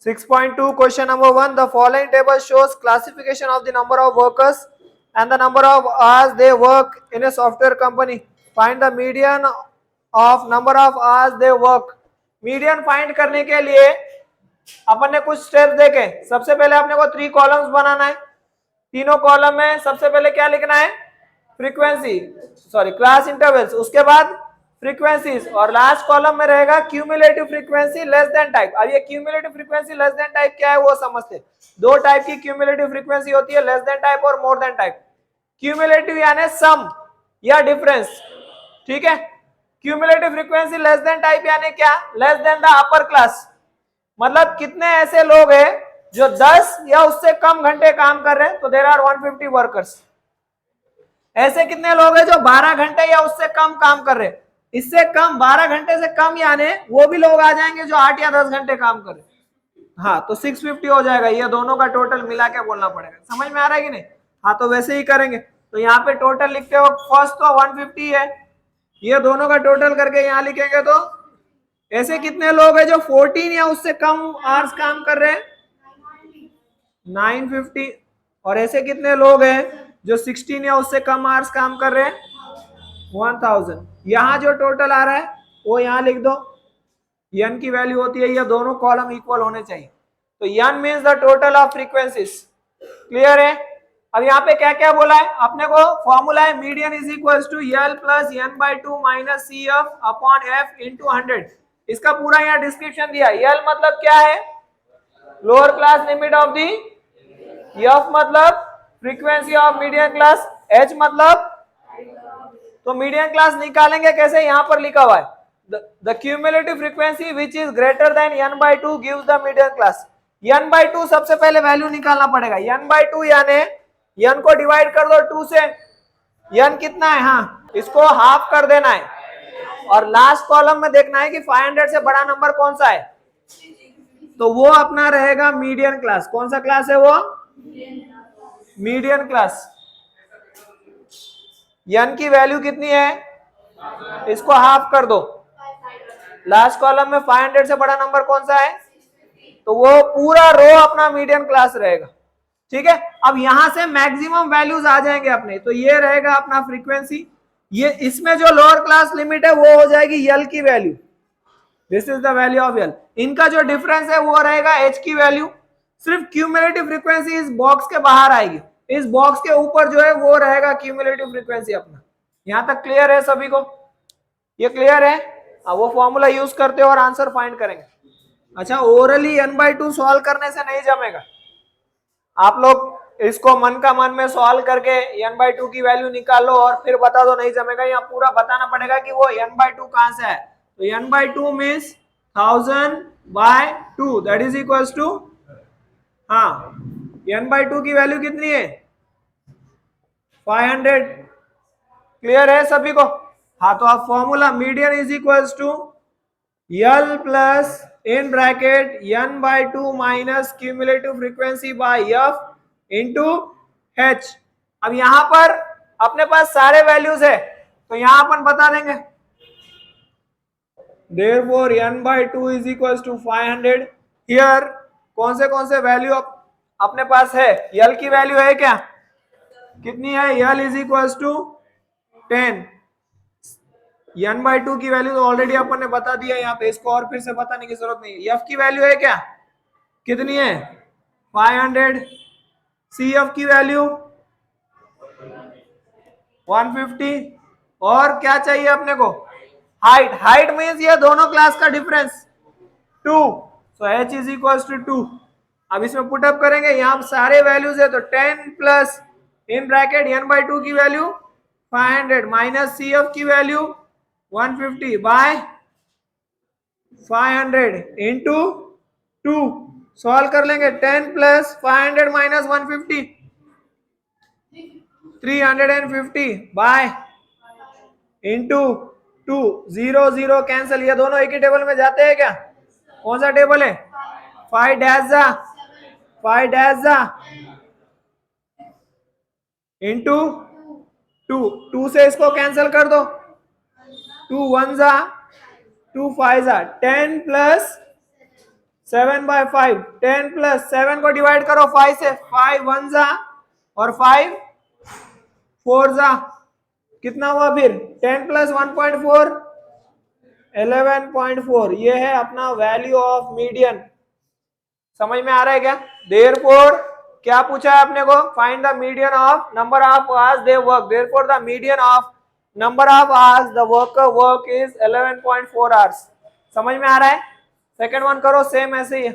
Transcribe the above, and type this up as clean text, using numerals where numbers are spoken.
6.2 question number 1. The following table shows classification of the number of workers and the number of hours they work in a software company. Find the median of number of hours they work. Median find करने के लिए अपन ने कुछ steps देखे. सबसे पहले अपने को 3 कॉलम्स बनाना है. तीनों कॉलम में सबसे पहले क्या लिखना है? फ्रीक्वेंसी, सॉरी क्लास इंटरवल्स, उसके बाद फ्रीक्वेंसीज, और लास्ट कॉलम में रहेगा cumulative frequency less than type. अब ये cumulative frequency less than type क्या है वो समझते. दो टाइप की क्यूमुलेटिव फ्रीक्वेंसी होती है, लेस देन टाइप और मोर देन टाइप. क्यूमुलेटिव यानी सम या डिफरेंस, ठीक है. Cumulative frequency less than type यानी क्या? Less than the upper class, मतलब कितने ऐसे लोग हैं जो 10 या उससे कम घंटे काम कर रहे हैं, तो देयर आर 150 वर्कर्स. ऐसे कितने लोग हैं जो 12 घंटे या उससे कम काम कर रहे हैं. इससे कम 12 घंटे से कम यानी वो भी लोग आ जाएंगे जो 8 या 10 घंटे काम कर रहे हैं. हाँ, तो 650 हो जाएगा. ये दोनों का टोटल मिला के बोलना पड़ेगा. समझ में आ रहा है कि नहीं? हाँ, तो वैसे ही करेंगे. तो यहाँ पे टोटल लिखते हो, फर्स्ट तो 150 है, ये दोनों का टोटल करके यहाँ लिखेंगे तो ऐसे कितने लोग हैं जो 14 या उससे कम आवर्स काम कर रहे हैं? 950. और ऐसे कितने लोग हैं जो 16 या उससे कम आवर्स काम कर रहे हैं? 1000. यहाँ जो टोटल आ रहा है वो यहाँ लिख दो. n की वैल्यू होती है, ये दोनों कॉलम इक्वल होने चाहिए. तो n means the total of frequencies. Clear है? अब यहाँ पे क्या क्या बोला है अपने को? फॉर्मूला है median is equal to l plus n by two minus c f upon f into 100. इसका पूरा यहाँ डिस्क्रिप्शन दिया. एल मतलब क्या है? Lower class limit of the. F मतलब frequency of median class. H मतलब, तो मीडियन क्लास निकालेंगे कैसे? यहाँ पर लिखा हुआ है the cumulative frequency which is greater than n by 2 gives the median class. n by 2 सबसे पहले वैल्यू निकालना पड़ेगा. n by 2 यानी n को डिवाइड कर दो 2 से. n कितना है? हाँ, इसको हाफ कर देना है. और लास्ट कॉलम में देखना है कि 500 से बड़ा नंबर कौन सा है, तो वो अपना रहेगा मीडियन क्लास. कौन सा क्लास है वो? Median class. n की वैल्यू कितनी है? इसको हाफ कर दो. लास्ट कॉलम में 500 से बड़ा नंबर कौन सा है, तो वो पूरा रो अपना मीडियन क्लास रहेगा. ठीक है. अब यहां से मैक्सिमम वैल्यूज आ जाएंगे अपने. तो ये रहेगा अपना फ्रीक्वेंसी. ये इसमें जो लोअर क्लास लिमिट है वो हो जाएगी एल की value. This is the value of L. इनका जो डिफरेंस है वो रहेगा एच की वैल्यू. सिर्फ क्यूमुलेटिव फ्रीक्वेंसी इस बॉक्स के बाहर आएगी. इस बॉक्स के ऊपर जो है वो रहेगा क्यूमुलेटिव फ्रीक्वेंसी अपना. यहां तक क्लियर है सभी को? ये क्लियर है? वो फॉर्मूला यूज करते हो और आंसर फाइंड करेंगे. अच्छा, ओरली n by 2 सॉल्व करने से नहीं जमेगा. आप लोग इसको मन का मन में सॉल्व करके n by 2 की वैल्यू निकालो और फिर बता दो, नहीं जमेगा. यहाँ पूरा बताना पड़ेगा कि वो n by 2 कहां से है. तो n by 2 means 1000 by 2 that is equals to, हाँ, n by 2 की वैल्यू कितनी है? 500. क्लियर है सभी को? हाँ, तो आप formula median is equals to l plus in bracket n by 2 minus cumulative frequency by f into h. अब यहां पर अपने पास सारे वैल्यूज है तो यहां अपन बता देंगे. Therefore n by 2 is equals to 500. Here कौन से वैल्यू अपने पास है? l की वैल्यू है क्या? कितनी है? l is equals to 10. n by 2 की वैल्यू तो ऑलरेडी अपन ने बता दिया. यहाँ पे इसको और फिर से बताने की जरूरत नहीं है. f की वैल्यू है क्या? कितनी है? 500. cf की वैल्यू 150. और क्या चाहिए अपने को? हाइट मीन्स ये दोनों क्लास का difference 2. So h is equal to 2. अब इसमें पुटअप करेंगे. यहाँ सारे वैल्यूज है तो 10 plus in bracket n by 2 की वैल्यू 500 माइनस cf की वैल्यू 150 बाय 500 इंटू 2. सॉल्व कर लेंगे. 10 plus 500 minus 150 350 bye into 2. 0 0 cancel. ये दोनों एक ही टेबल में जाते हैं क्या? कौन सा टेबल है? 5 डैश जा इंटू 2 से इसको कैंसिल कर दो. 2 1 जा 2 5 जा 10 प्लस 7/5, 10 प्लस 7 को डिवाइड करो 5 से, 5 1 जा और 5 4 जा, कितना हुआ फिर 10 प्लस 1.4 11.4। ये है अपना वैल्यू ऑफ मीडियन। समझ में आ रहा है क्या? देयरफॉर क्या पूछा है अपने को? Find the median of number of hours they work. Therefore the median of number of hours the worker work is 11.4 hours. समझ में आ रहा है? सेकंड वन करो सेम ऐसे ही।